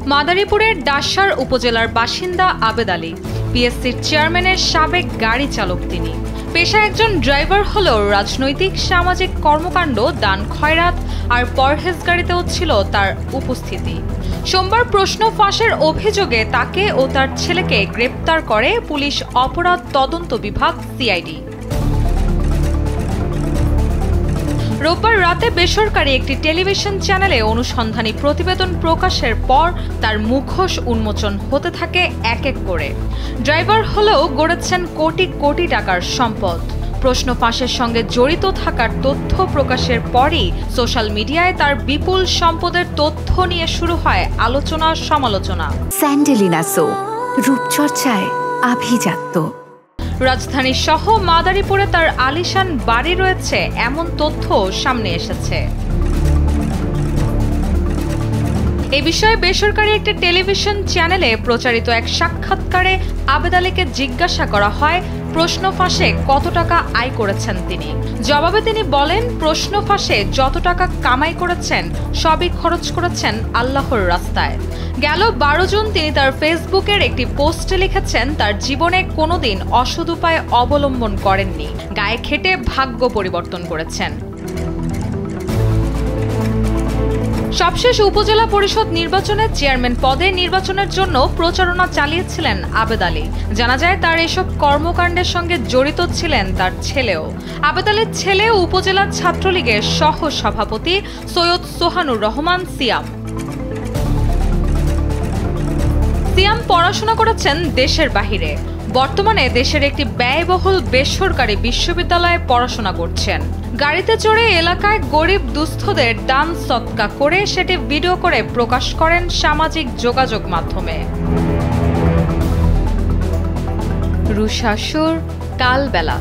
মাদারীপুরের ডাসার উপজেলার বাসিন্দা আবেদ আলী, পিএসসির চেয়ারম্যানের সাবেক গাড়ি চালক তিনি। পেশায় একজন ড্রাইভার হলেও রাজনৈতিক সামাজিক কর্মকাণ্ড, দান খয়রাত আর পরহেজগারিতেও ছিল তার উপস্থিতি। সোমবার প্রশ্ন ফাঁসের অভিযোগে তাকে ও তার ছেলেকে গ্রেপ্তার করে পুলিশ অপরাধ তদন্ত বিভাগ সিআইডি। রোববার রাতে বেসরকারি একটি টেলিভিশন চ্যানেলে অনুসন্ধানী প্রতিবেদন প্রকাশের পর তার মুখোশ উন্মোচন হতে থাকে এক এক করে। ড্রাইভার হলেও গড়েছেন কোটি কোটি টাকার সম্পদ। প্রশ্ন ফাঁসের সঙ্গে জড়িত থাকার তথ্য প্রকাশের পরই সোশ্যাল মিডিয়ায় তার বিপুল সম্পদের তথ্য নিয়ে শুরু হয় আলোচনা সমালোচনা। স্যান্ডেলিনা সো, রূপচর্চায় আভিজাত্য। রাজধানী সহ মাদারীপুরে তার আলিশান বাড়ি রয়েছে এমন তথ্য সামনে এসেছে। এ বিষয়ে বেসরকারি একটি টেলিভিশন চ্যানেলে প্রচারিত এক সাক্ষাৎকারে আবেদ আলীকে জিজ্ঞাসা করা হয় প্রশ্ন ফাঁসে কত টাকা আয় করেছেন তিনি। জবাবে তিনি বলেন, প্রশ্ন ফাঁসে যত টাকা কামাই করেছেন সবই খরচ করেছেন আল্লাহর রাস্তায়। গেল 12 জুন তিনি তার ফেসবুকের একটি পোস্টে লিখেছেন, তার জীবনে কোনোদিন অসৎ উপায় অবলম্বন করেননি, গায়ে খেটে ভাগ্য পরিবর্তন করেছেন। সবশেষ উপজেলা পরিষদ নির্বাচনে চেয়ারম্যান পদে নির্বাচনের জন্য প্রচারণা চালিয়েছিলেন আবেদ আলী। জানা যায় তার এসব কর্মকাণ্ডের সঙ্গে জড়িত ছিলেন তার ছেলেও। আবেদ আলীর ছেলে উপজেলা ছাত্রলীগের সহ সভাপতি সৈয়দ সোহানুর রহমান সিয়াম। সিয়াম পড়াশোনা করেছেন দেশের বাহিরে। বর্তমানে দেশের একটি ব্যয়বহুল বেসরকারি বিশ্ববিদ্যালয়ে পড়াশোনা করছেন। গাড়িতে চড়ে এলাকায় গরিব দুস্থদের দান সৎকা করে সেটি ভিডিও করে প্রকাশ করেন সামাজিক যোগাযোগ মাধ্যমে। রুশাসুর, কালবেলা।